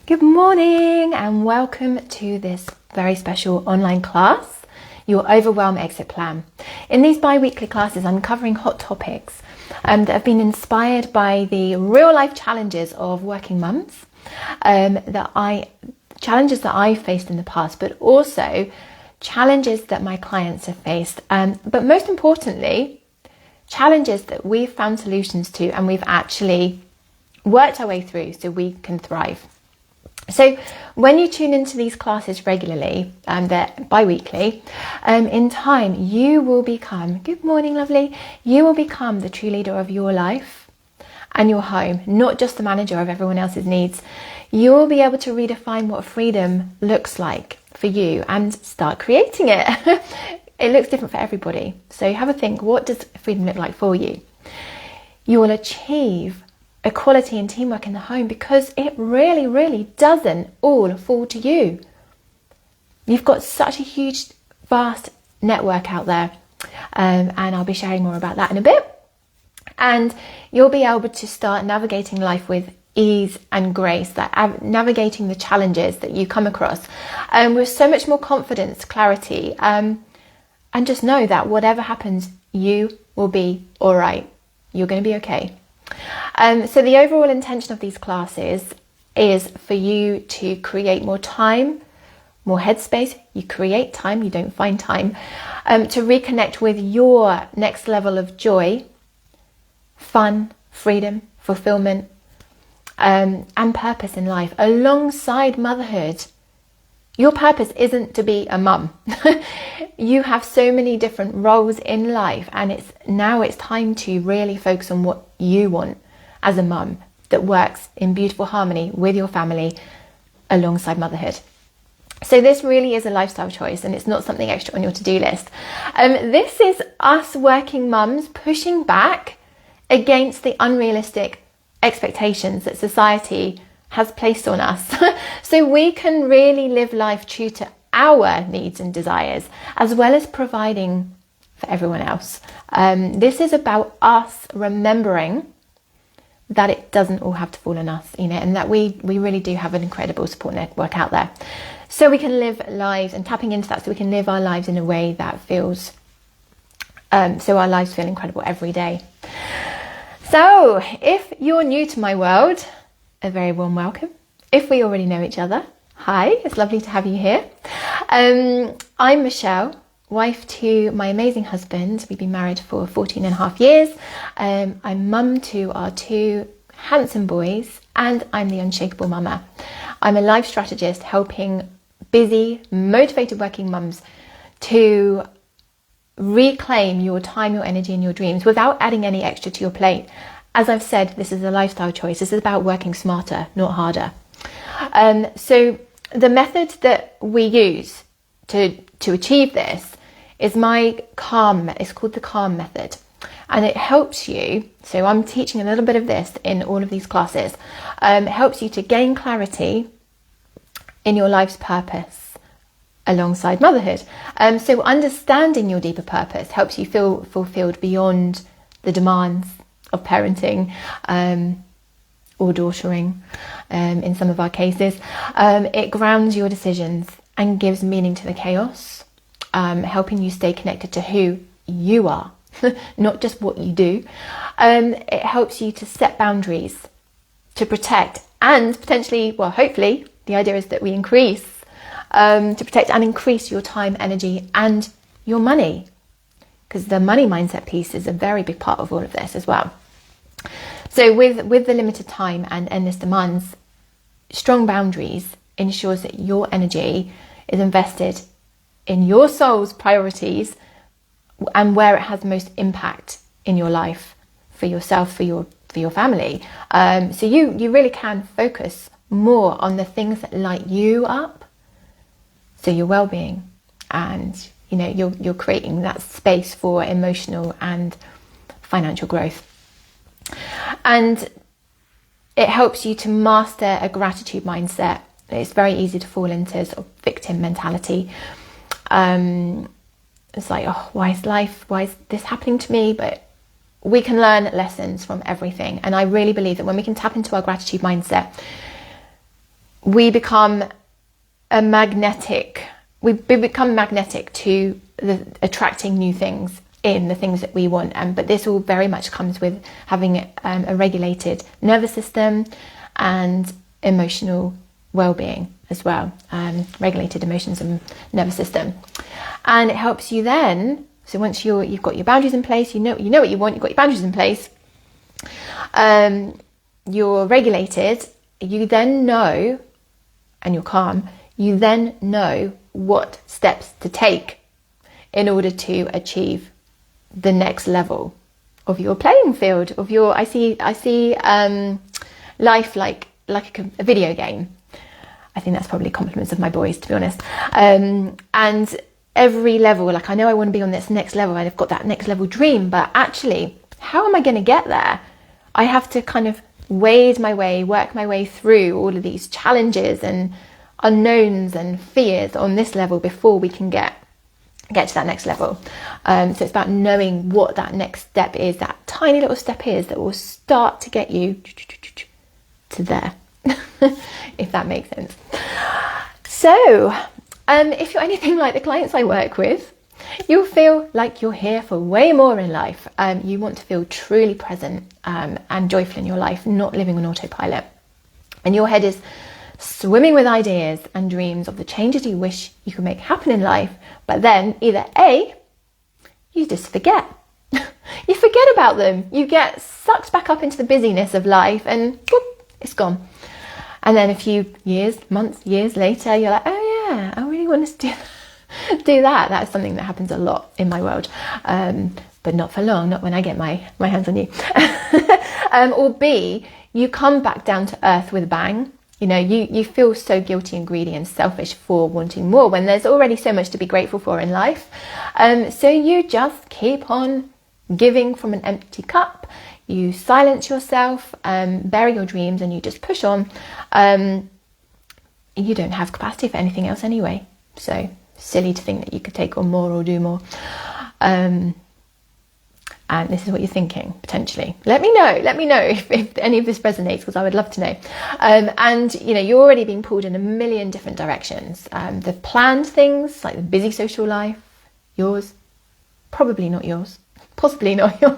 Good morning and welcome to this very special online class, Your Overwhelm Exit Plan. In these bi-weekly classes, I'm covering hot topics that have been inspired by the real life challenges of working mums, challenges that I've faced in the past, but also challenges that my clients have faced. But most importantly, challenges that we've found solutions to and we've actually worked our way through so we can thrive. So when you tune into these classes regularly, they're bi-weekly, in time you will become, good morning lovely, you will become the true leader of your life and your home, not just the manager of everyone else's needs. You will be able to redefine what freedom looks like for you and start creating it. It looks different for everybody. So have a think, what does freedom look like for you? You will achieve equality and teamwork in the home because it really doesn't all fall to you. You've got such a huge, vast network out there, and I'll be sharing more about that in a bit. And you'll be able to start navigating life with ease and grace, navigating the challenges that you come across, with so much more confidence, clarity, and just know that whatever happens, you will be all right. You're going to be okay. So the overall intention of these classes is for you to create more time, more headspace. You create time, you don't find time, to reconnect with your next level of joy, fun, freedom, fulfillment, and purpose in life alongside motherhood. Your purpose isn't to be a mum. You have so many different roles in life, and it's time to really focus on what you want as a mum that works in beautiful harmony with your family alongside motherhood. So this really is a lifestyle choice, and it's not something extra on your to-do list. This is us working mums pushing back against the unrealistic expectations that society has placed on us, so we can really live life true to our needs and desires, as well as providing for everyone else. This is about us remembering that it doesn't all have to fall on us, and that we really do have an incredible support network out there. So we can live lives, and tapping into that so we can live our lives in a way that feels, so our lives feel incredible every day. So if you're new to my world, a very warm welcome. If we already know each other, hi, it's lovely to have you here. I'm Michelle, wife to my amazing husband. We've been married for 14 and a half years. I'm mum to our two handsome boys, and I'm the unshakable mama. I'm a life strategist helping busy, motivated working mums to reclaim your time, your energy and your dreams without adding any extra to your plate. As I've said, this is a lifestyle choice. This is about working smarter, not harder. So the method that we use to achieve this is it's called the calm method. And it helps you, so I'm teaching a little bit of this in all of these classes, it helps you to gain clarity in your life's purpose alongside motherhood. So understanding your deeper purpose helps you feel fulfilled beyond the demands of parenting or daughtering in some of our cases. It grounds your decisions and gives meaning to the chaos, helping you stay connected to who you are, not just what you do. It helps you to set boundaries, to protect, and potentially, well, hopefully, the idea is that we increase, to protect and increase your time, energy, and your money. Because the money mindset piece is a very big part of all of this as well. So with the limited time and endless demands, strong boundaries ensures that your energy is invested in your soul's priorities and where it has most impact in your life, for yourself, for your family. So you really can focus more on the things that light you up, so your well-being, and you're creating that space for emotional and financial growth. And it helps you to master a gratitude mindset. It's very easy to fall into sort of victim mentality. It's like, oh, why is this happening to me? But we can learn lessons from everything. And I really believe that when we can tap into our gratitude mindset, we become magnetic to the attracting new things in, the things that we want. But this all very much comes with having a regulated nervous system and emotional well-being as well, regulated emotions and nervous system. And it helps you then, so once you've got your boundaries in place, you know what you want, you've got your boundaries in place, you're regulated, you then know, and you're calm, you then know what steps to take in order to achieve the next level of your playing field, of your, I see life like a video game. I think that's probably compliments of my boys, to be honest. And every level, like I know I want to be on this next level and I've got that next level dream, but actually, how am I going to get there? I have to kind of wade my way, work my way through all of these challenges and unknowns and fears on this level before we can get to that next level. So it's about knowing what that next step is, that tiny little step is that will start to get you to there, if that makes sense. So if you're anything like the clients I work with, you'll feel like you're here for way more in life. You want to feel truly present and joyful in your life, not living on autopilot. And your head is swimming with ideas and dreams of the changes you wish you could make happen in life. But then either A, you just forget. You forget about them. You get sucked back up into the busyness of life and whoop, it's gone. And then a few years, months, years later, you're like, oh yeah, I really want to do that. That's something that happens a lot in my world, but not for long, not when I get my hands on you. Or B, you come back down to earth with a bang. You know, you feel so guilty and greedy and selfish for wanting more when there's already so much to be grateful for in life. So you just keep on giving from an empty cup. You silence yourself, bury your dreams, and you just push on. You don't have capacity for anything else anyway. So silly to think that you could take on more or do more. And this is what you're thinking, potentially. Let me know if any of this resonates, because I would love to know. And, you know, you're already being pulled in a million different directions. The planned things, like the busy social life, yours, probably not yours, possibly not yours,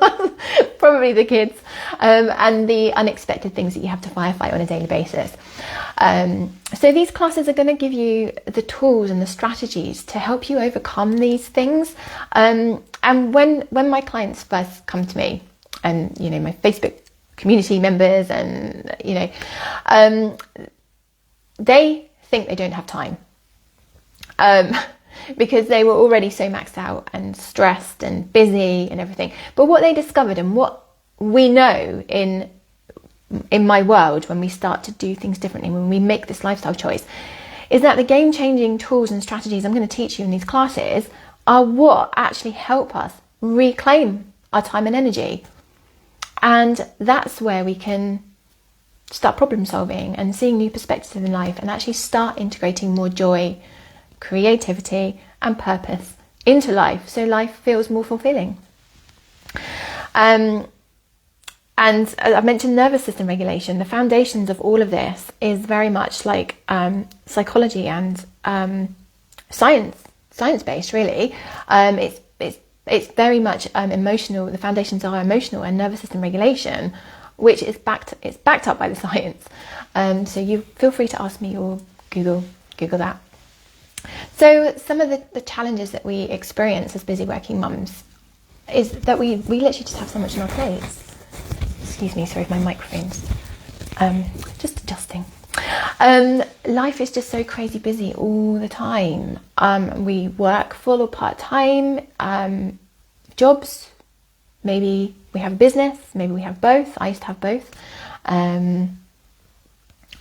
probably the kids, and the unexpected things that you have to firefight on a daily basis. So these classes are going to give you the tools and the strategies to help you overcome these things. And when my clients first come to me, and, you know, my Facebook community members, and, you know, they think they don't have time. Because they were already so maxed out and stressed and busy and everything. But what they discovered, and what we know in my world when we start to do things differently, when we make this lifestyle choice, is that the game-changing tools and strategies I'm going to teach you in these classes are what actually help us reclaim our time and energy. And that's where we can start problem solving and seeing new perspectives in life, and actually start integrating more joy, creativity and purpose into life, so life feels more fulfilling. And I mentioned nervous system regulation. The foundations of all of this is very much like psychology and science-based, really. It's very much emotional. The foundations are emotional and nervous system regulation, which is backed up by the science. So you feel free to ask me or Google that. So some of the challenges that we experience as busy working mums is that we literally just have so much on our plates. Excuse me, sorry, my microphone's just adjusting. Life is just so crazy busy all the time. We work full or part-time jobs. Maybe we have a business, maybe we have both. I used to have both. I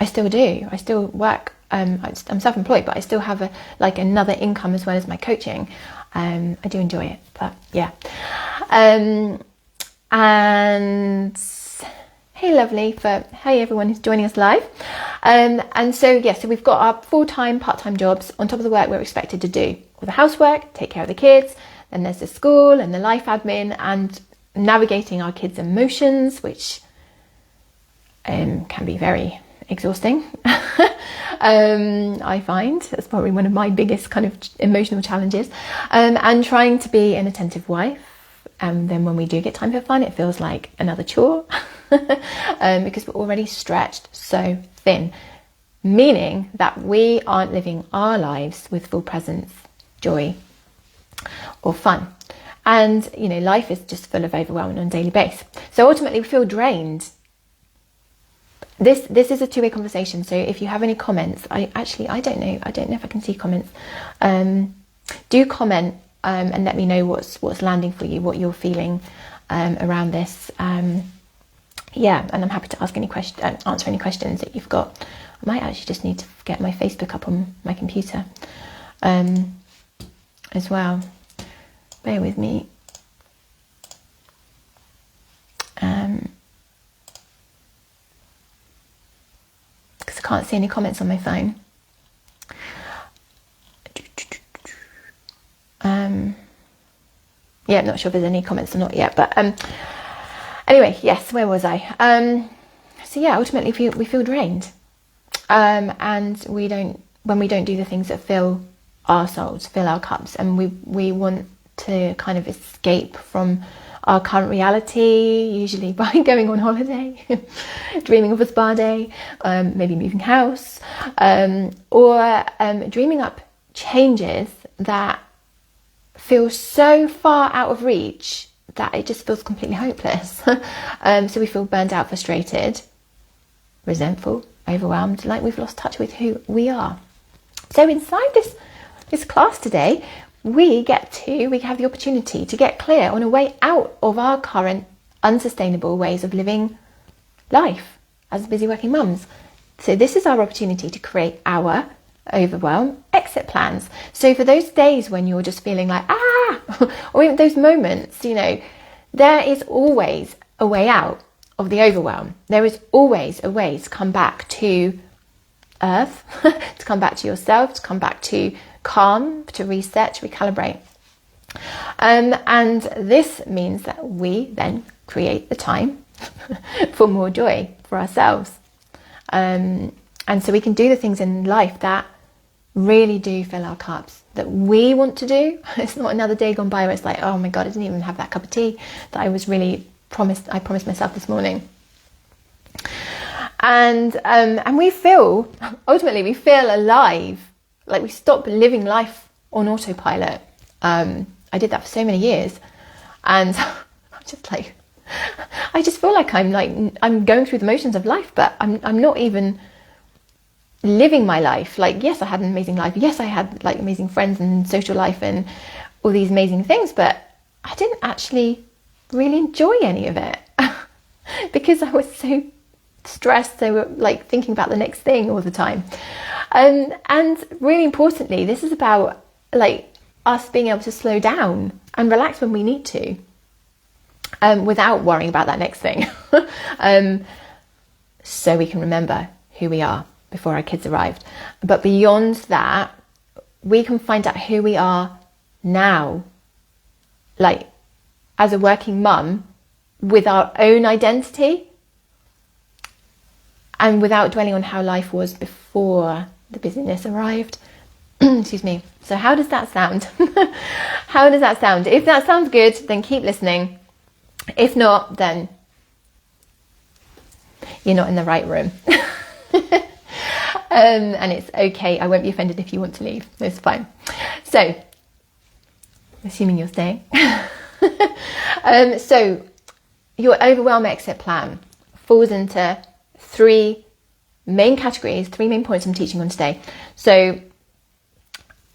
still do. I still work. I'm self-employed, but I still have another income as well as my coaching. I do enjoy it, but yeah. And hey, lovely, hey everyone who's joining us live. And so so we've got our full-time, part-time jobs on top of the work we're expected to do. All the housework, take care of the kids, then there's the school and the life admin and navigating our kids' emotions, which can be very exhausting. I find that's probably one of my biggest kind of emotional challenges, and trying to be an attentive wife. And then when we do get time for fun, it feels like another chore because we're already stretched so thin, meaning that we aren't living our lives with full presence, joy, or fun. And, life is just full of overwhelm on a daily basis. So ultimately we feel drained. This is a two-way conversation. So if you have any comments, I don't know if I can see comments. Do comment and let me know what's landing for you, what you're feeling around this. And I'm happy to answer any questions that you've got. I might actually just need to get my Facebook up on my computer as well. Bear with me. Because I can't see any comments on my phone. I'm not sure if there's any comments or not yet, but anyway, yes, where was I? Ultimately we feel drained, and when we don't do the things that fill our souls, fill our cups, and we want to kind of escape from our current reality, usually by going on holiday, dreaming of a spa day, maybe moving house, or dreaming up changes that feel so far out of reach that it just feels completely hopeless. So we feel burned out, frustrated, resentful, overwhelmed, like we've lost touch with who we are. So inside this class today, we have the opportunity to get clear on a way out of our current unsustainable ways of living life as busy working mums. So this is our opportunity to create our overwhelm exit plans. So for those days when you're just feeling like, or even those moments, there is always a way out of the overwhelm. There is always a way to come back to earth, to come back to yourself, to come back to calm, to reset, to recalibrate. And this means that we then create the time for more joy for ourselves. And so we can do the things in life that really do fill our cups, that we want to do. It's not another day gone by where it's like, oh my God, I didn't even have that cup of tea that I promised myself this morning. And we feel alive, like we stop living life on autopilot. I did that for so many years, and I just feel like I'm going through the motions of life, but I'm not even living my life. Like, yes, I had an amazing life. Yes, I had like amazing friends and social life and all these amazing things, but I didn't actually really enjoy any of it because I was so stressed. So like thinking about the next thing all the time. And really importantly, this is about like us being able to slow down and relax when we need to, without worrying about that next thing. So we can remember who we are before our kids arrived. But beyond that, we can find out who we are now, like as a working mum, with our own identity and without dwelling on how life was before the busyness arrived. Excuse me. So how does that sound? How does that sound? If that sounds good, then keep listening. If not, then you're not in the right room. And it's okay. I won't be offended if you want to leave. It's fine. So, assuming you're staying. So, your overwhelm exit plan falls into three main categories, 3 main points I'm teaching on today. So,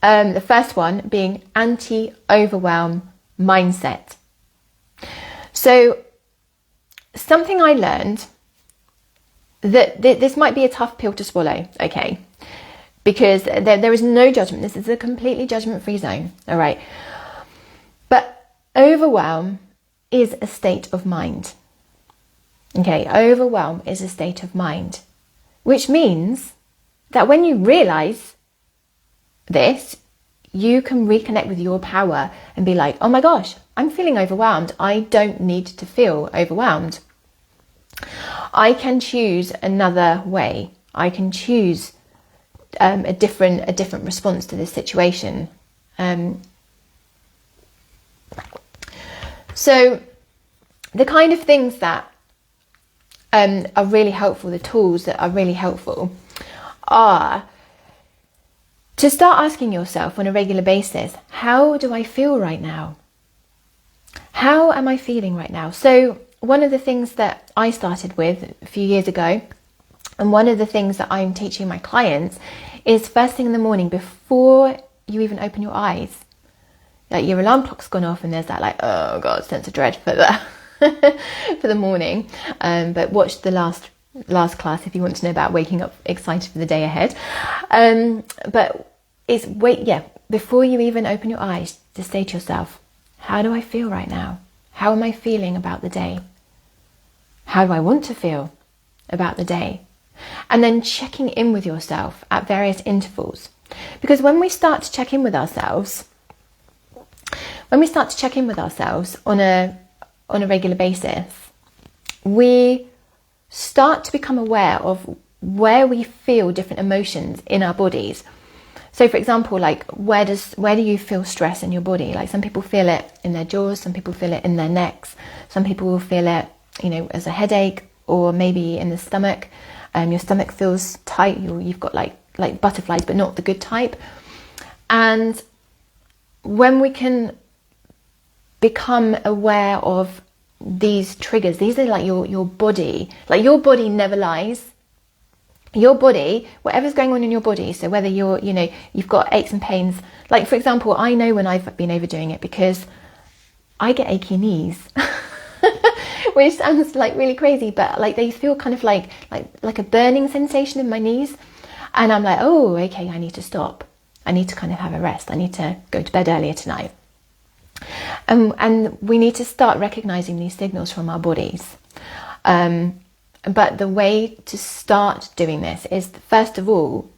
the first one being anti-overwhelm mindset. So, something I learned, that this might be a tough pill to swallow, okay? Because there is no judgment. This is a completely judgment-free zone, all right? But overwhelm is a state of mind, okay? Overwhelm is a state of mind, which means that when you realize this, you can reconnect with your power and be like, oh my gosh, I'm feeling overwhelmed. I don't need to feel overwhelmed. I can choose another way. I can choose a different response to this situation. So the kind of things that are really helpful, the tools that are really helpful, are to start asking yourself on a regular basis, how do I feel right now? How am I feeling right now? So one of the things that I started with a few years ago, and one of the things that I'm teaching my clients, is first thing in the morning, before you even open your eyes, like your alarm clock's gone off and there's that like, oh God, sense of dread for the for the morning. But watch the last class if you want to know about waking up excited for the day ahead. But it's before you even open your eyes, just say to yourself, how do I feel right now? How am I feeling about the day? How do I want to feel about the day? And then checking in with yourself at various intervals. Because when we start to check in with ourselves, on a regular basis, we start to become aware of where we feel different emotions in our bodies. So for example, like where do you feel stress in your body? Like some people feel it in their jaws, some people feel it in their necks, some people will feel it, as a headache, or maybe in the stomach. Your stomach feels tight, you've got like butterflies, but not the good type. And when we can become aware of these triggers, these are like your body, like your body never lies. Your body, whatever's going on in your body, so whether you've got aches and pains, like for example, I know when I've been overdoing it because I get achy knees, which sounds like really crazy, but like they feel kind of like a burning sensation in my knees, and I'm like, oh, okay, I need to stop. I need to kind of have a rest. I need to go to bed earlier tonight. And we need to start recognizing these signals from our bodies. But the way to start doing this is, first of all,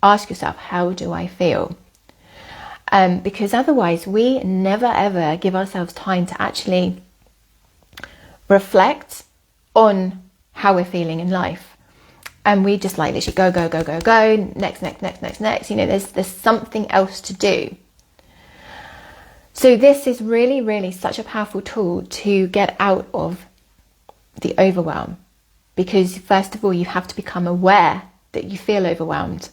ask yourself, how do I feel? Because otherwise we never ever give ourselves time to actually reflect on how we're feeling in life. And we just like literally go, next. There's something else to do. So this is really, really such a powerful tool to get out of the overwhelm. Because first of all, you have to become aware that you feel overwhelmed.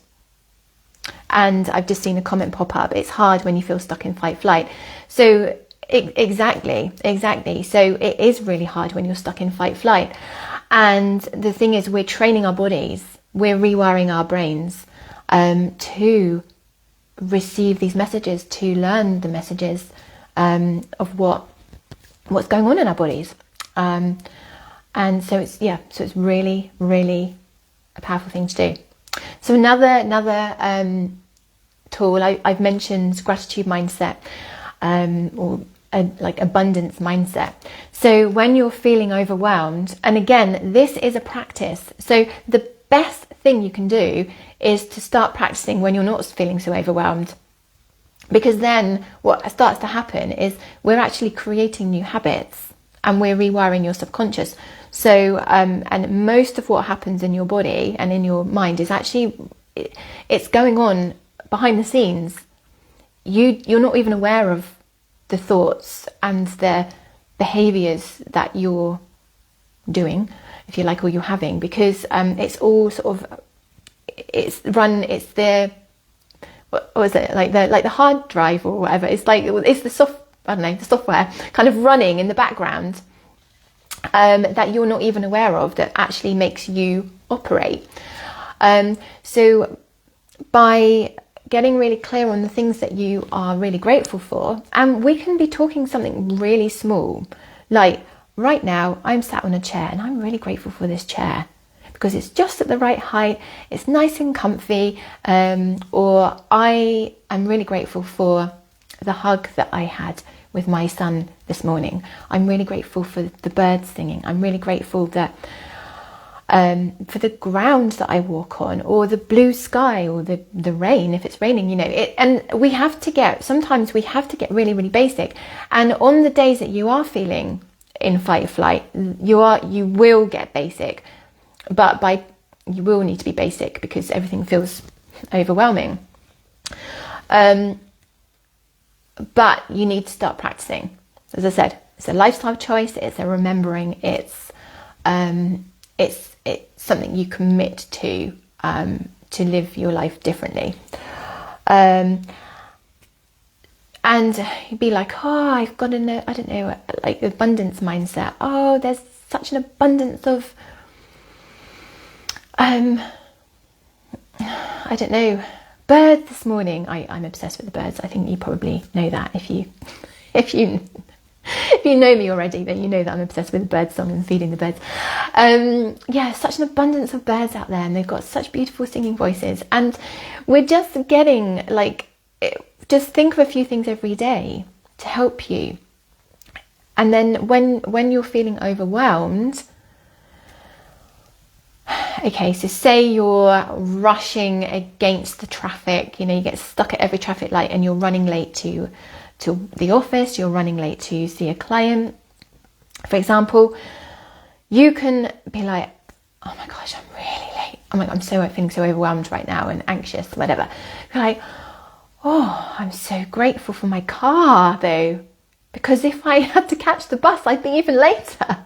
And I've just seen a comment pop up. It's hard when you feel stuck in fight flight. So exactly. So it is really hard when you're stuck in fight flight. And the thing is, we're training our bodies, we're rewiring our brains to receive these messages, to learn the messages of what's going on in our bodies. And so it's really, really a powerful thing to do. So another tool, I've mentioned gratitude mindset, or like abundance mindset. So when you're feeling overwhelmed, and again, this is a practice. So the best thing you can do is to start practicing when you're not feeling so overwhelmed. Because then what starts to happen is we're actually creating new habits and we're rewiring your subconscious. So, and most of what happens in your body and in your mind is actually, it's going on behind the scenes. You're not even aware of the thoughts and the behaviors that you're doing, if you like, or you're having, because it's all sort of, it's the, what was it, like the hard drive or whatever. It's like, it's the software kind of running in the background that you're not even aware of, that actually makes you operate. So by getting really clear on the things that you are really grateful for, and we can be talking something really small, like right now I'm sat on a chair and I'm really grateful for this chair because it's just at the right height, it's nice and comfy, or I am really grateful for the hug that I had with my son this morning. I'm really grateful for the birds singing. I'm really grateful that for the ground that I walk on, or the blue sky, or the rain if it's raining, and sometimes we have to get really, really basic. And on the days that you are feeling in fight or flight, you will get basic, but you will need to be basic because everything feels overwhelming. But you need to start practicing. As I said, it's a lifestyle choice. It's a remembering. It's something you commit to live your life differently. And you'd be like, oh, I've got an, I don't know, like abundance mindset. Oh, there's such an abundance of, I don't know, birds this morning. I'm obsessed with the birds. I think you probably know that. If you know me already, then you know that I'm obsessed with the bird song and feeding the birds. Yeah, such an abundance of birds out there, and they've got such beautiful singing voices. And we're just getting like, just think of a few things every day to help you. And then when you're feeling overwhelmed, okay, so say you're rushing against the traffic, you get stuck at every traffic light and you're running late to the office, you're running late to see a client, for example, you can be like, oh my gosh, I'm really late. Oh my God, I'm feeling so overwhelmed right now and anxious, whatever. You're like, oh, I'm so grateful for my car though, because if I had to catch the bus, I'd be even later.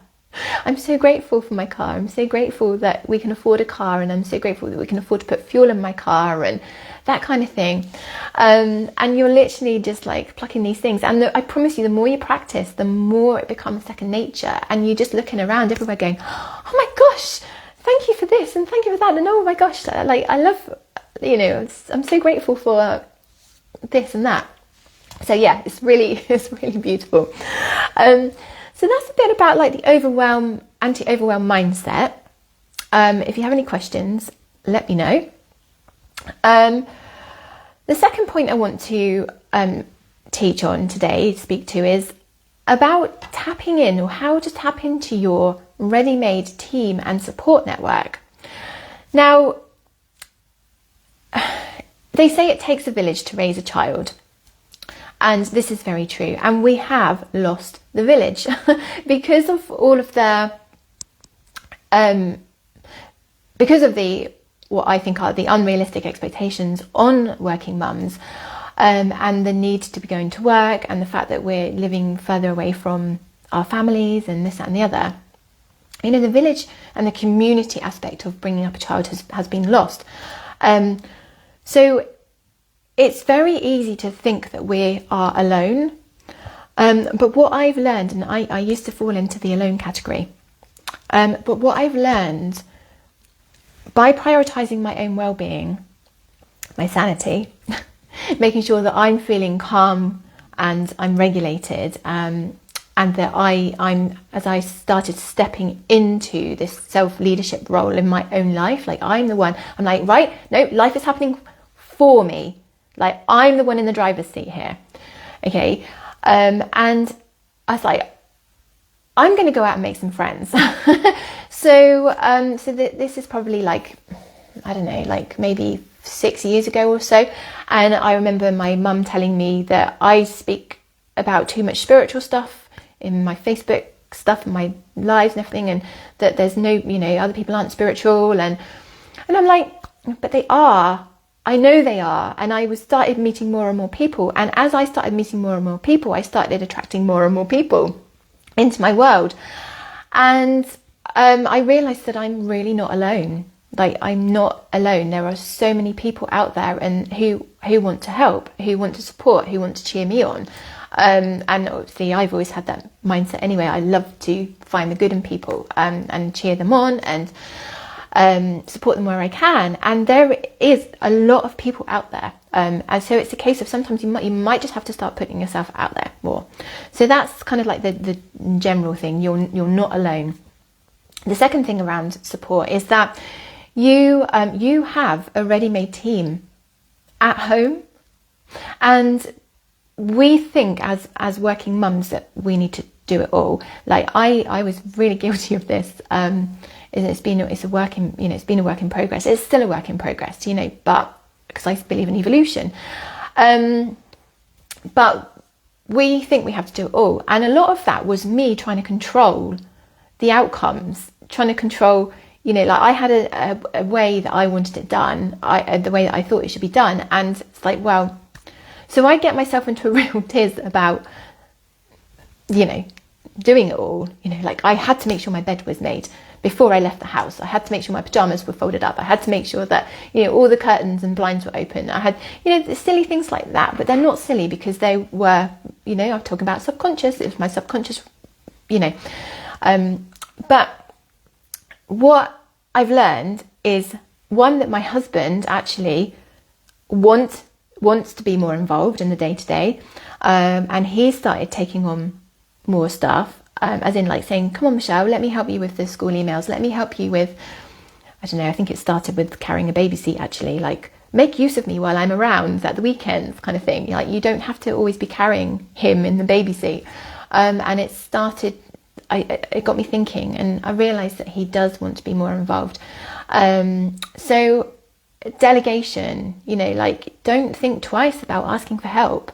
I'm so grateful for my car. I'm so grateful that we can afford a car, and I'm so grateful that we can afford to put fuel in my car and that kind of thing. And you're literally just like plucking these things. And I promise you, the more you practice, the more it becomes second nature. And you're just looking around everywhere going, oh my gosh, thank you for this and thank you for that. And oh my gosh, like I love, I'm so grateful for this and that. So yeah, it's really beautiful. So that's a bit about like the anti-overwhelm mindset. If you have any questions, let me know. The second point I want to speak to is about tapping in, or how to tap into your ready-made team and support network. Now, they say it takes a village to raise a child. And this is very true. And we have lost the village because of all of the, what I think are the unrealistic expectations on working mums, and the need to be going to work, and the fact that we're living further away from our families and this, that and the other. The village and the community aspect of bringing up a child has been lost. So it's very easy to think that we are alone. But what I've learned, and I used to fall into the alone category, but what I've learned by prioritising my own well-being, my sanity, making sure that I'm feeling calm and I'm regulated, and that as I started stepping into this self-leadership role in my own life, like I'm the one, I'm like, right, no, life is happening for me. Like I'm the one in the driver's seat here. Okay. And I was like, I'm going to go out and make some friends. So this is probably like, I don't know, like maybe 6 years ago or so. And I remember my mum telling me that I speak about too much spiritual stuff in my Facebook stuff and my lives and everything, and that there's no, other people aren't spiritual. And I'm like, but they are. I know they are. And I started meeting more and more people. And as I started meeting more and more people, I started attracting more and more people into my world. And I realised that I'm really not alone. Like, I'm not alone. There are so many people out there and who want to help, who want to support, who want to cheer me on. And obviously I've always had that mindset anyway. I love to find the good in people and cheer them on and support them where I can. And there is a lot of people out there. And so it's a case of sometimes you might just have to start putting yourself out there more. So that's kind of like the general thing. You're not alone. The second thing around support is that you have a ready-made team at home, and we think as working mums that we need to do it all. Like I was really guilty of this. It's been a work in progress. It's still a work in progress, but because I believe in evolution. But we think we have to do it all, and a lot of that was me trying to control the outcomes, trying to control, like I had a way that I wanted it done, the way that I thought it should be done. And it's like, well, so I get myself into a real tiz about, doing it all. Like I had to make sure my bed was made before I left the house. I had to make sure my pajamas were folded up. I had to make sure that, all the curtains and blinds were open. I had, silly things like that, but they're not silly because they were, I'm talking about subconscious. It was my subconscious, but what I've learned is, one, that my husband actually wants to be more involved in the day-to-day, and he started taking on more stuff, as in like saying, come on Michelle, let me help you with the school emails, let me help you with, I don't know, I think it started with carrying a baby seat actually, like make use of me while I'm around at the weekends kind of thing, like you don't have to always be carrying him in the baby seat. And it started, it got me thinking, and I realised that he does want to be more involved. So delegation, like don't think twice about asking for help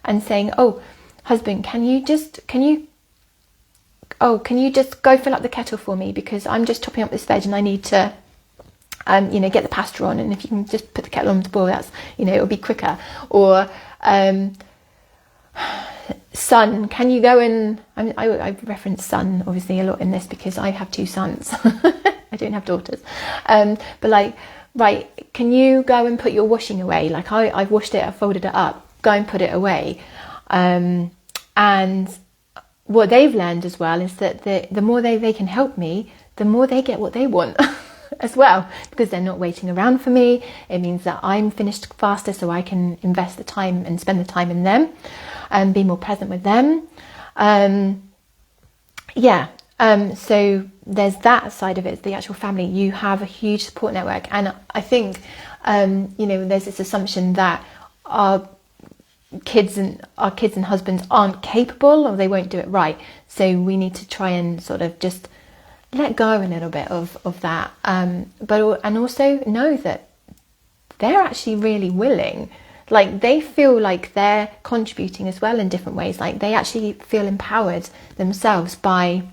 and saying, oh husband, can you just go fill up the kettle for me because I'm just chopping up this veg and I need to get the pasta on, and if you can just put the kettle on to boil, that's it'll be quicker. Or son, can you go and I reference son obviously a lot in this because I have 2 sons. I don't have daughters, but like, right, can you go and put your washing away? Like I've washed it, I've folded it up, go and put it away. And what they've learned as well is that the more they can help me, the more they get what they want as well, because they're not waiting around for me. It means that I'm finished faster, so I can invest the time and spend the time in them and be more present with them. So there's that side of it, the actual family. You have a huge support network, and I think there's this assumption that our kids and husbands aren't capable, or they won't do it right. So we need to try and sort of just let go a little bit of that, and also know that they're actually really willing. Like they feel like they're contributing as well in different ways. Like they actually feel empowered themselves by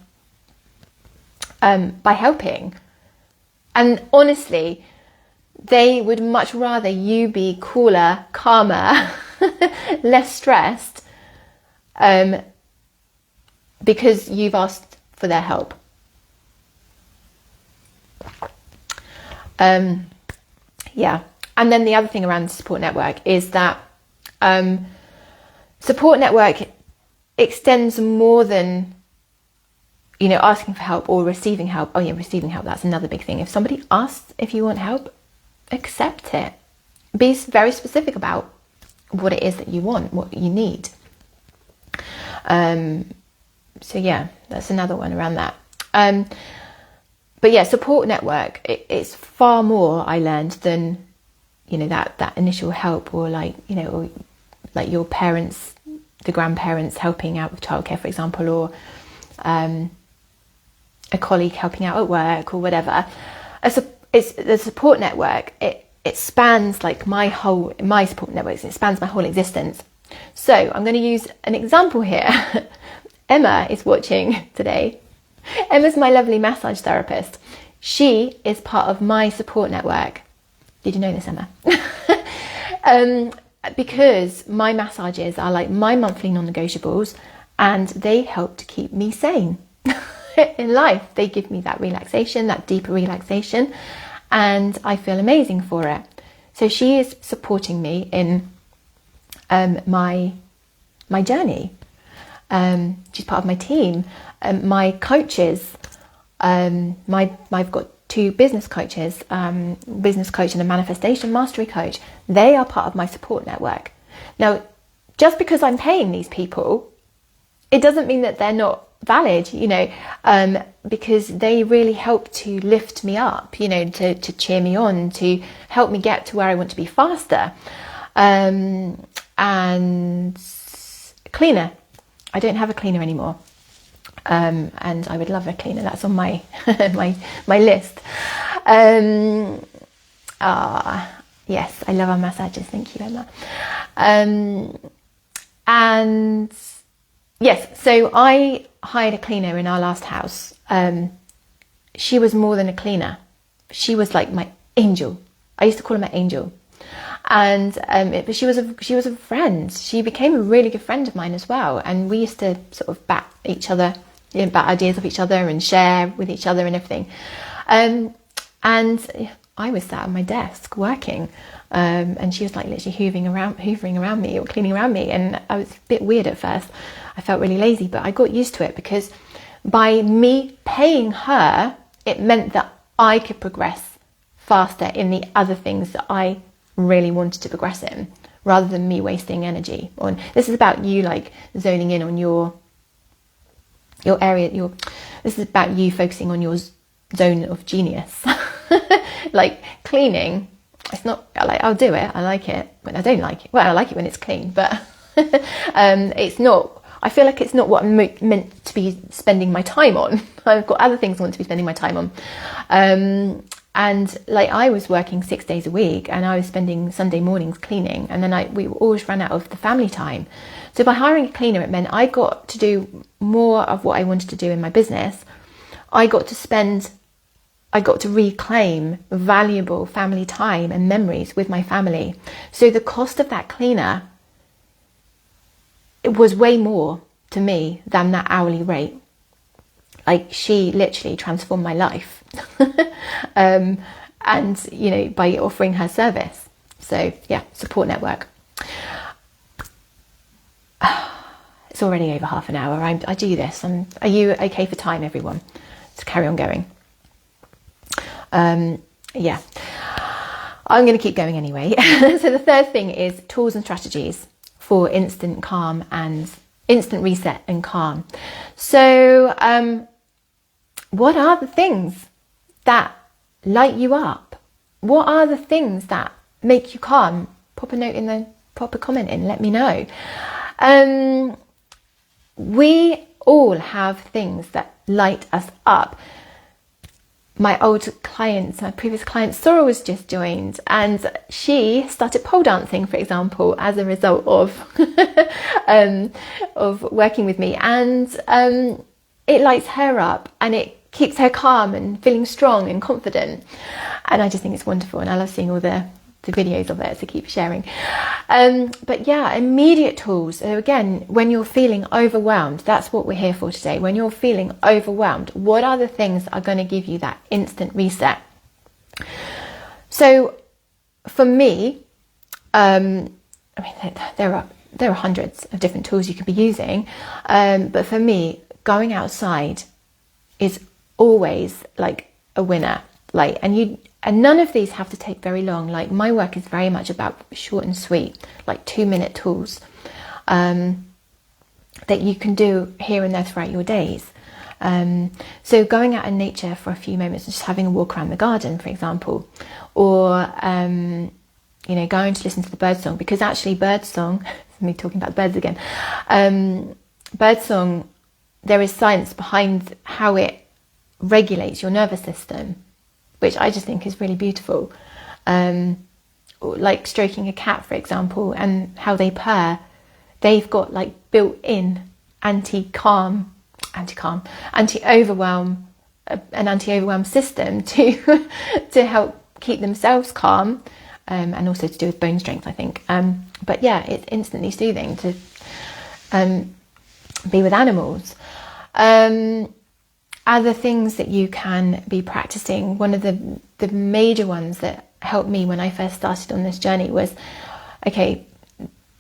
helping. And honestly, they would much rather you be cooler, calmer, less stressed, because you've asked for their help. And then the other thing around the support network is that support network extends more than asking for help or receiving help. Oh yeah, receiving help, that's another big thing. If somebody asks if you want help, accept it. Be very specific about what it is that you want, what you need. So yeah, that's another one around that. But yeah, support network, it's far more, I learned, than that initial help, or like your parents, the grandparents helping out with childcare, for example, or a colleague helping out at work or whatever. It's the support network. It spans like my support networks. It spans my whole existence. So I'm going to use an example here. Emma is watching today. Emma's my lovely massage therapist. She is part of my support network. Did you know this, Emma? Because my massages are like my monthly non-negotiables, and they help to keep me sane in life. They give me that relaxation, that deeper relaxation, and I feel amazing for it. So she is supporting me in my journey. She's part of my team. My coaches, I've got 2 business coaches, business coach and a manifestation mastery coach. They are part of my support network. Now, just because I'm paying these people, it doesn't mean that they're not valid, because they really help to lift me up, to cheer me on, to help me get to where I want to be faster. And cleaner. I don't have a cleaner anymore. And I would love a cleaner. That's on my my list. Yes, I love our massages. Thank you, Emma. And yes, so I hired a cleaner in our last house. She was more than a cleaner. she was like my angel. I used to call her my angel. And but she was a friend. She became a really good friend of mine as well. And we used to sort of bat each other, bat ideas of each other and share with each other and everything. And I was sat at my desk working, and she was like literally hoovering around me or cleaning around me. And I was a bit weird at first. I felt really lazy, but I got used to it because by me paying her, it meant that I could progress faster in the other things that I really wanted to progress in, rather than me wasting energy on. This is about you like zoning in on your area. This is about you focusing on your zone of genius. Like cleaning, it's not like I'll do it. I like it, but I don't like it. Well, I like it when it's clean, but it's not. I feel like it's not what I'm meant to be spending my time on. I've got other things I want to be spending my time on. And like I was working 6 days a week, and I was spending Sunday mornings cleaning, and then we always ran out of the family time. So by hiring a cleaner, it meant I got to do more of what I wanted to do in my business. I got to reclaim valuable family time and memories with my family. So the cost of that cleaner, it was way more to me than that hourly rate. Like she literally transformed my life. And by offering her service. So yeah, support network. It's already over half an hour. I do this. Are you okay for time, everyone? Let's carry on going. Yeah, I'm going to keep going anyway. So the third thing is tools and strategies for instant calm and instant reset and calm. So what are the things that light you up? What are the things that make you calm? Pop a comment in, let me know. We all have things that light us up. My previous client, Sora, was just joined, and she started pole dancing, for example, as a result of working with me, and it lights her up, and it keeps her calm and feeling strong and confident. And I just think it's wonderful, and I love seeing all the videos of it, so keep sharing. But yeah, immediate tools. So again, when you're feeling overwhelmed, that's what we're here for today. When you're feeling overwhelmed, what are the things that are going to give you that instant reset? So for me, there are hundreds of different tools you could be using, but for me, going outside is always like a winner. And none of these have to take very long. Like my work is very much about short and sweet, like 2-minute tools that you can do here and there throughout your days. So going out in nature for a few moments and just having a walk around the garden, for example, or going to listen to the birdsong, because actually birdsong, me talking about birds again, birdsong, there is science behind how it regulates your nervous system, which I just think is really beautiful. Like stroking a cat, for example, and how they purr. They've got like built-in anti-overwhelm, an anti-overwhelm system to help keep themselves calm, and also to do with bone strength, I think. But yeah, it's instantly soothing to be with animals. Other things that you can be practicing, one of the major ones that helped me when I first started on this journey was, okay,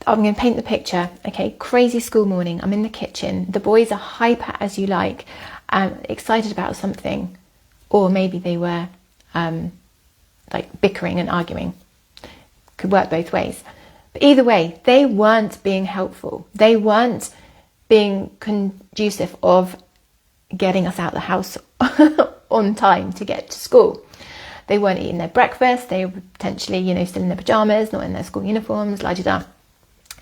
I'm going to paint the picture. Okay, crazy school morning. I'm in the kitchen. The boys are hyper as you like, excited about something, or maybe they were like bickering and arguing. Could work both ways. But either way, they weren't being helpful. They weren't being conducive of getting us out of the house on time to get to school. They weren't eating their breakfast. They were potentially, still in their pajamas, not in their school uniforms, la-di-da.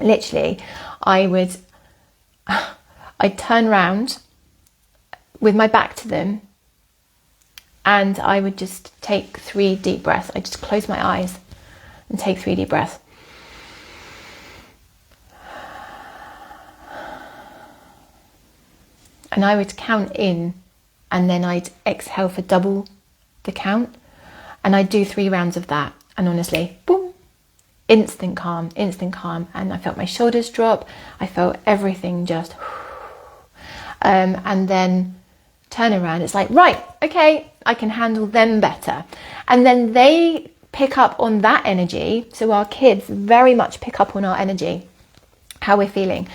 Literally, I'd turn round with my back to them, and I would just take 3 deep breaths. I just close my eyes and take 3 deep breaths. And I would count in, and then I'd exhale for double the count. And I do 3 rounds of that, and honestly, boom, instant calm. And I felt my shoulders drop. I felt everything just, and then turn around. It's like, right, okay, I can handle them better. And then they pick up on that energy. So our kids very much pick up on our energy, how we're feeling.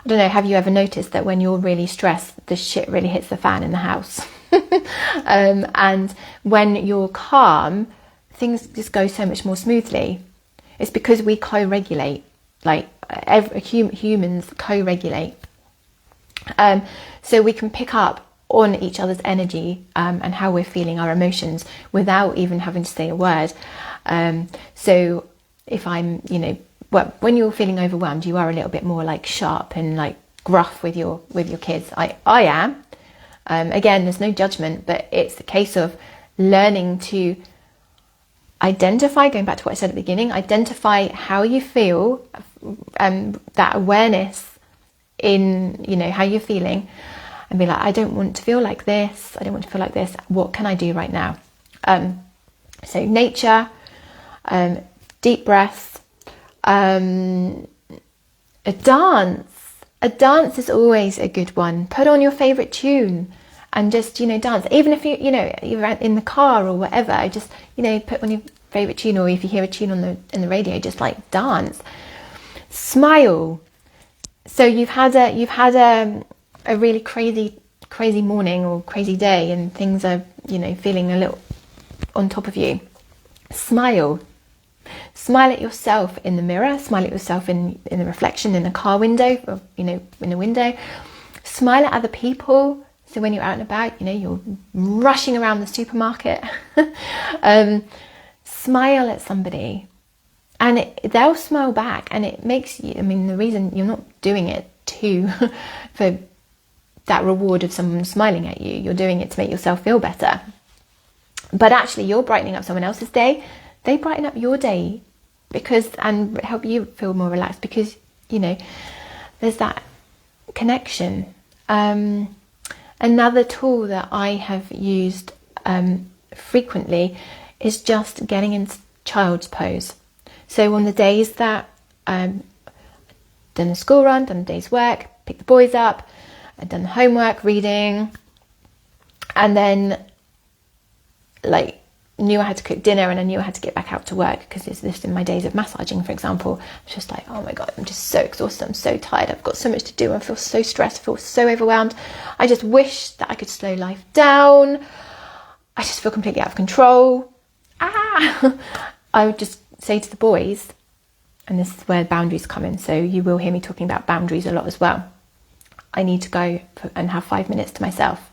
I don't know, have you ever noticed that when you're really stressed, the shit really hits the fan in the house? And when you're calm, things just go so much more smoothly. It's because we co-regulate, like humans co-regulate. So we can pick up on each other's energy and how we're feeling, our emotions, without even having to say a word. So if I'm, when you're feeling overwhelmed, you are a little bit more like sharp and like gruff with your kids. I am. Again, there's no judgment, but it's a case of learning to identify, going back to what I said at the beginning, identify how you feel, that awareness in, how you're feeling, and be like, I don't want to feel like this. I don't want to feel like this. What can I do right now? So nature, deep breaths, a dance. A dance is always a good one. Put on your favourite tune and just, dance. Even if you're in the car or whatever, just, put on your favourite tune, or if you hear a tune in the radio, just like dance. Smile. So you've had a really crazy morning or crazy day, and things are, feeling a little on top of you. Smile. Smile at yourself in the mirror. Smile at yourself in the reflection in the car window, or, in the window. Smile at other people. So when you're out and about, you're rushing around the supermarket. Smile at somebody, and they'll smile back, and it makes you, the reason you're not doing it for that reward of someone smiling at you, you're doing it to make yourself feel better. But actually, you're brightening up someone else's day. They brighten up your day and help you feel more relaxed, because there's that connection. Another tool that I have used frequently is just getting into child's pose. So on the days that done the school run, done the day's work, pick the boys up, I've done the homework, reading, and then knew I had to cook dinner, and I knew I had to get back out to work, because it's this in my days of massaging, for example. It's just like, oh my God, I'm just so exhausted, I'm so tired, I've got so much to do, I feel so stressed, I feel so overwhelmed. I just wish that I could slow life down. I just feel completely out of control. I would just say to the boys, and this is where boundaries come in, so you will hear me talking about boundaries a lot as well. I need to go and have 5 minutes to myself.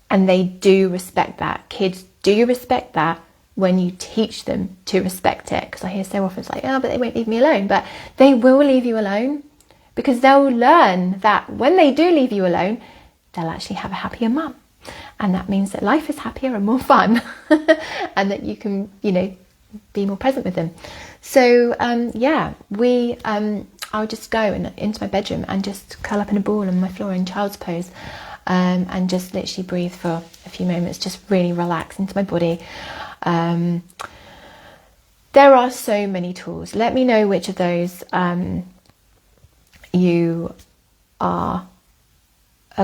And they do respect that. Kids do respect that when you teach them to respect it. Because I hear so often, it's like, oh, but they won't leave me alone. But they will leave you alone, because they'll learn that when they do leave you alone, they'll actually have a happier mum. And that means that life is happier and more fun, and that you can, be more present with them. So, I would just go into my bedroom and just curl up in a ball on my floor in child's pose, and just literally breathe for a few moments, just really relax into my body. There are so many tools. Let me know which of those you are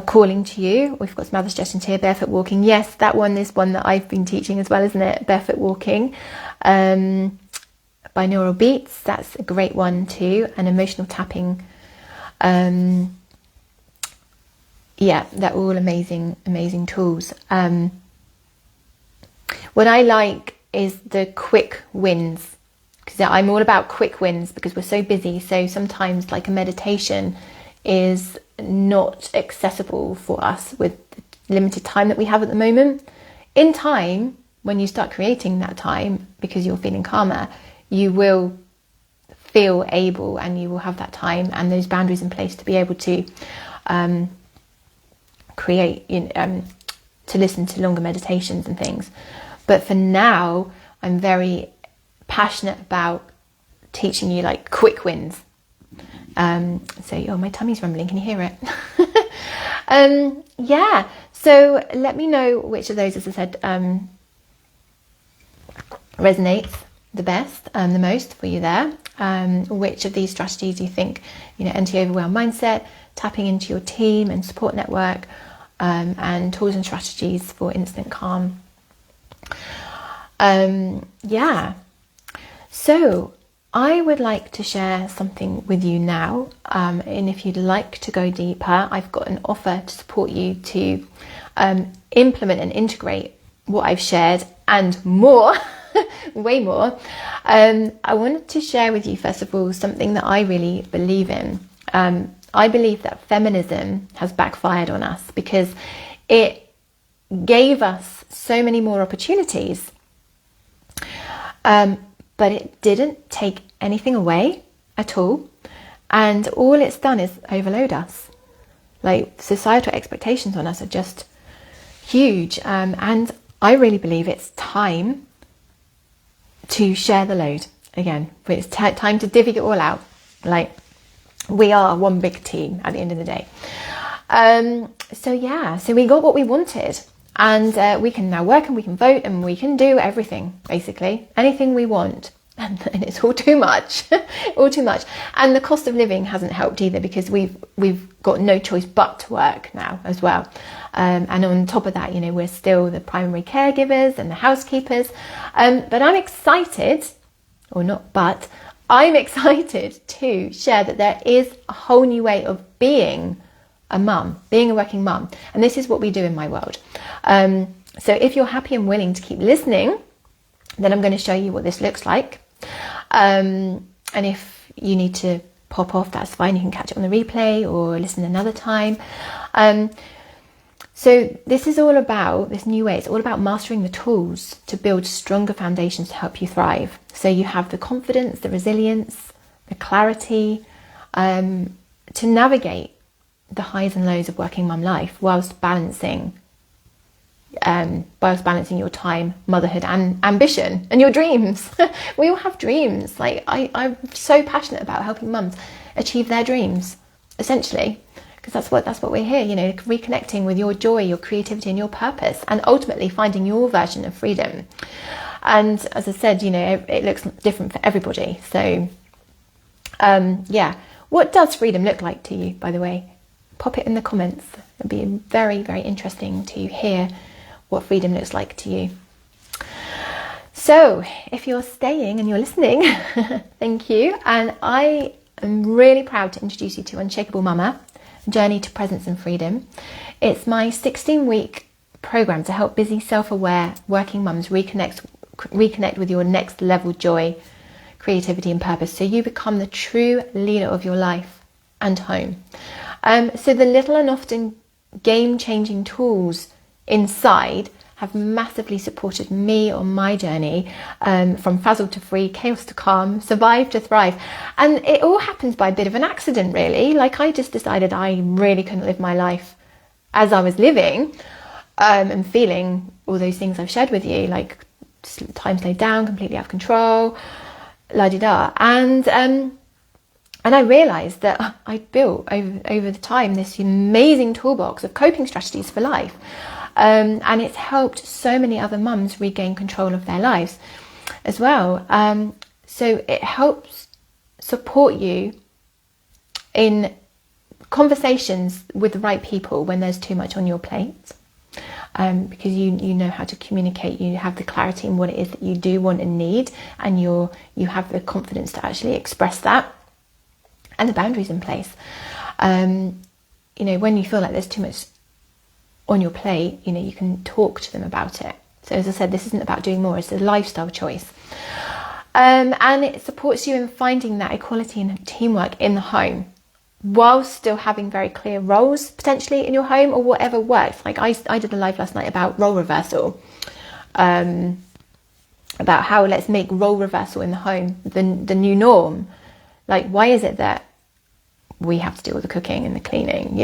calling to you. We've got some other suggestions here. Barefoot walking. Yes, that one is one that I've been teaching as well, isn't it? Barefoot walking. Binaural beats, that's a great one too. And emotional tapping. They're all amazing tools. What I like is the quick wins, because I'm all about quick wins, because we're so busy. So sometimes like a meditation is not accessible for us with the limited time that we have at the moment. In time, when you start creating that time, because you're feeling calmer, you will feel able, and you will have that time and those boundaries in place to be able to create, to listen to longer meditations and things. But for now, I'm very passionate about teaching you like quick wins. My tummy's rumbling, can you hear it? So let me know which of those, as I said, resonates the best and the most for you there. Which of these strategies you think, anti-overwhelm mindset, tapping into your team and support network, and tools and strategies for instant calm. So I would like to share something with you now, and if you'd like to go deeper, I've got an offer to support you to implement and integrate what I've shared and more, way more. I wanted to share with you, first of all, something that I really believe in. I believe that feminism has backfired on us because it gave us so many more opportunities, but it didn't take anything away at all. And all it's done is overload us. Like, societal expectations on us are just huge. And I really believe it's time to share the load again. It's time to divvy it all out. Like, we are one big team at the end of the day. So we got what we wanted, and we can now work and we can vote and we can do everything, basically anything we want. And it's all too much, all too much. And the cost of living hasn't helped either, because we've got no choice but to work now as well. And on top of that, we're still the primary caregivers and the housekeepers. But I'm excited, I'm excited to share that there is a whole new way of being a mum, being a working mum. And this is what we do in my world. So if you're happy and willing to keep listening, then I'm going to show you what this looks like. And if you need to pop off, that's fine. You can catch it on the replay or listen another time. So this is all about, this new way, it's all about mastering the tools to build stronger foundations to help you thrive. So you have the confidence, the resilience, the clarity, to navigate the highs and lows of working mum life whilst balancing your time, motherhood and ambition and your dreams. We all have dreams. Like, I'm so passionate about helping mums achieve their dreams, essentially, because that's what we're here, reconnecting with your joy, your creativity and your purpose, and ultimately finding your version of freedom. And as I said, it looks different for everybody. So what does freedom look like to you, by the way? Pop it in the comments. It'd be very, very interesting to hear what freedom looks like to you. So if you're staying and you're listening, thank you. And I am really proud to introduce you to Unshakable Mama, Journey to Presence and Freedom. It's my 16-week program to help busy, self-aware working mums reconnect with your next level joy, creativity and purpose, so you become the true leader of your life and home. So the little and often game-changing tools inside have massively supported me on my journey, from frazzled to free, chaos to calm, survive to thrive. And it all happens by a bit of an accident, really. Like, I just decided I really couldn't live my life as I was living, and feeling all those things I've shared with you, like time slowed down, completely out of control, la-di-da. And I realised that I'd built over the time this amazing toolbox of coping strategies for life. And it's helped so many other mums regain control of their lives as well. So it helps support you in conversations with the right people when there's too much on your plate. Because you know how to communicate, you have the clarity in what it is that you do want and need, and you have the confidence to actually express that, and the boundaries in place. When you feel like there's too much on your plate, you can talk to them about it. So as I said, this isn't about doing more, it's a lifestyle choice. And it supports you in finding that equality and teamwork in the home, while still having very clear roles potentially in your home, or whatever works. Like I did a live last night about role reversal, about how let's make role reversal in the home the new norm. Like, why is it that we have to do all the cooking and the cleaning?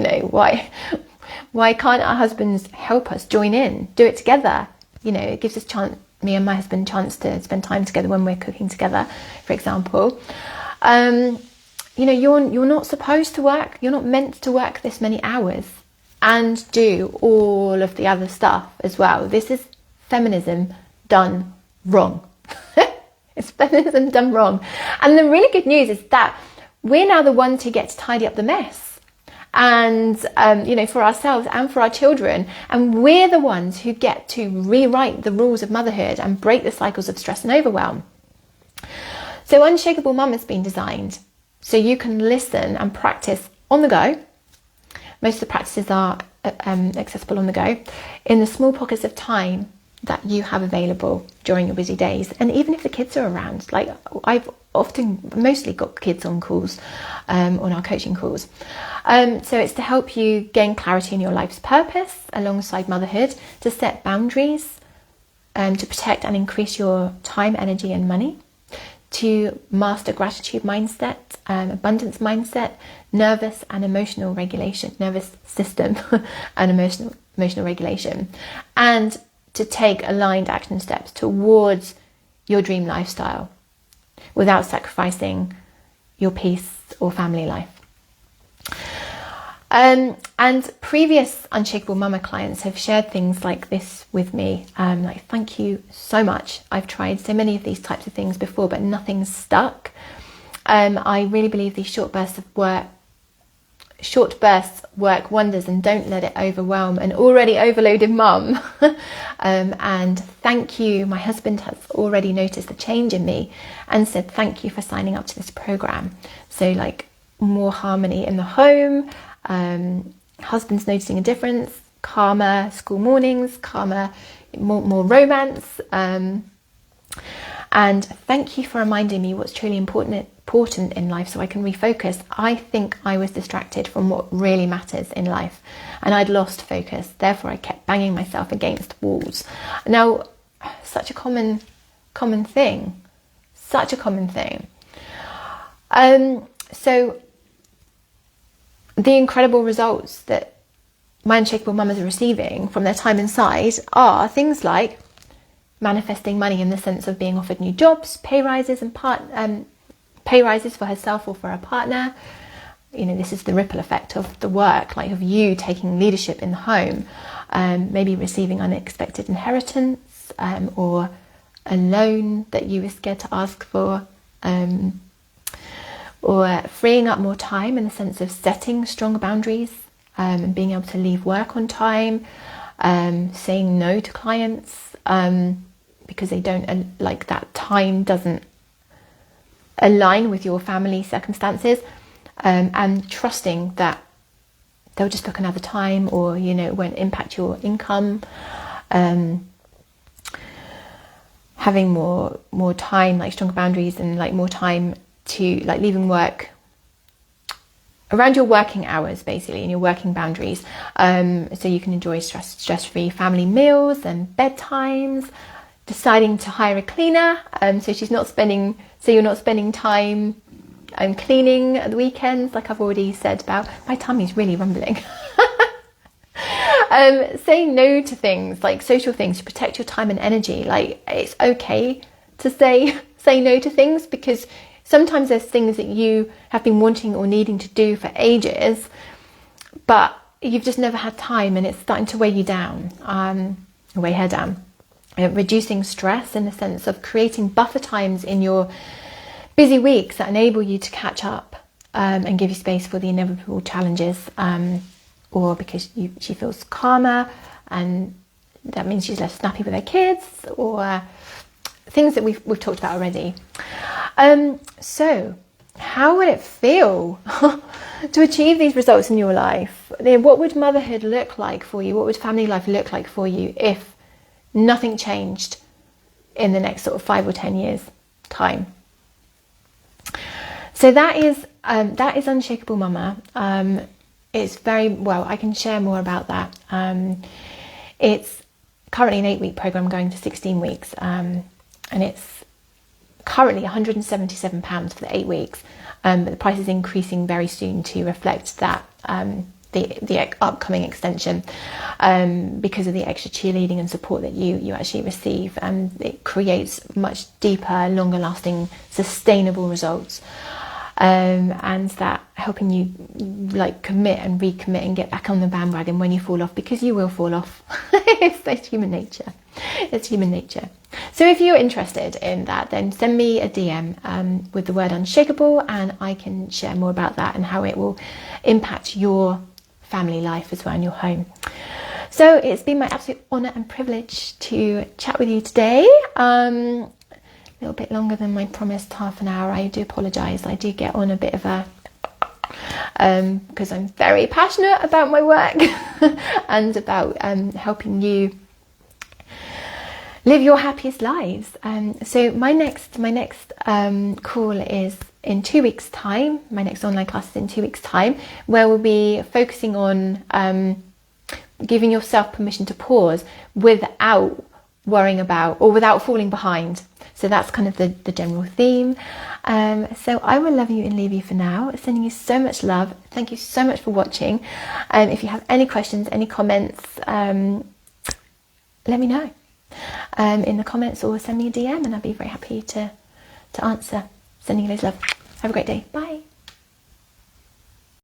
Why can't our husbands help us, join in, do it together? It gives us me and my husband chance to spend time together when we're cooking together, for example. You're not supposed to work, you're not meant to work this many hours and do all of the other stuff as well. This is feminism done wrong. It's feminism done wrong. And the really good news is that we're now the ones who get to tidy up the mess. And, for ourselves and for our children. And we're the ones who get to rewrite the rules of motherhood and break the cycles of stress and overwhelm. So Unshakable Mum has been designed so you can listen and practice on the go. Most of the practices are accessible on the go in the small pockets of time that you have available during your busy days. And even if the kids are around, like I've mostly got kids on calls, on our coaching calls. So it's to help you gain clarity in your life's purpose alongside motherhood, to set boundaries, to protect and increase your time, energy and money, to master gratitude mindset, abundance mindset, nervous system and emotional regulation, and to take aligned action steps towards your dream lifestyle without sacrificing your peace or family life. And previous Unshakable Mama clients have shared things like this with me, like, thank you so much. I've tried so many of these types of things before, but nothing's stuck. I really believe these short bursts work wonders, and don't let it overwhelm an already overloaded mum. And thank you. My husband has already noticed the change in me and said thank you for signing up to this program. So like more harmony in the home, husband's noticing a difference, calmer school mornings, calmer, more romance, and thank you for reminding me what's truly important in life so I can refocus. I think I was distracted from what really matters in life, and I'd lost focus. Therefore I kept banging myself against walls. Now, such a common thing. So the incredible results that my Unshakable Mamas are receiving from their time inside are things like manifesting money in the sense of being offered new jobs, pay rises pay rises for herself or for her partner. This is the ripple effect of the work, like of you taking leadership in the home, maybe receiving unexpected inheritance, or a loan that you were scared to ask for, or freeing up more time in the sense of setting stronger boundaries, and being able to leave work on time, saying no to clients because they don't like that time doesn't align with your family circumstances, and trusting that they'll just book another time, or it won't impact your income. Having more time, like stronger boundaries, and like more time to like leaving work around your working hours, basically, and your working boundaries, so you can enjoy stress-free family meals and bedtimes. Deciding to hire a cleaner, so you're not spending time cleaning at the weekends, like I've already said about. My tummy's really rumbling. Saying no to things like social things to protect your time and energy. Like, it's okay to say no to things, because sometimes there's things that you have been wanting or needing to do for ages, but you've just never had time, and it's starting to weigh you down, weigh her down. Reducing stress in the sense of creating buffer times in your busy weeks that enable you to catch up, and give you space for the inevitable challenges, or because she feels calmer, and that means she's less snappy with her kids, or things that we've talked about already. So how would it feel to achieve these results in your life? What would motherhood look like for you? What would family life look like for you if nothing changed in the next sort of 5 or 10 years time? So that is Unshakable Mama. It's very well, I can share more about that. It's currently an 8-week program going to 16 weeks, and it's currently £177 for the 8 weeks, but the price is increasing very soon to reflect that, the upcoming extension, because of the extra cheerleading and support that you actually receive, and it creates much deeper, longer lasting, sustainable results, and that helping you like commit and recommit and get back on the bandwagon when you fall off, because you will fall off. It's human nature. It's human nature. So if you're interested in that, then send me a DM with the word unshakable, and I can share more about that and how it will impact your family life as well in your home. So it's been my absolute honour and privilege to chat with you today. A little bit longer than my promised half an hour. I do apologise. I do get on a bit of a because I'm very passionate about my work and about helping you live your happiest lives. So my next call is in 2 weeks' time. My next online class is in 2 weeks' time, where we'll be focusing on giving yourself permission to pause without worrying about or without falling behind. So that's kind of the general theme. So I will love you and leave you for now. Sending you so much love. Thank you so much for watching. If you have any questions, any comments, let me know in the comments, or send me a DM, and I'll be very happy to answer. Sending you loads of love. Have a great day. Bye.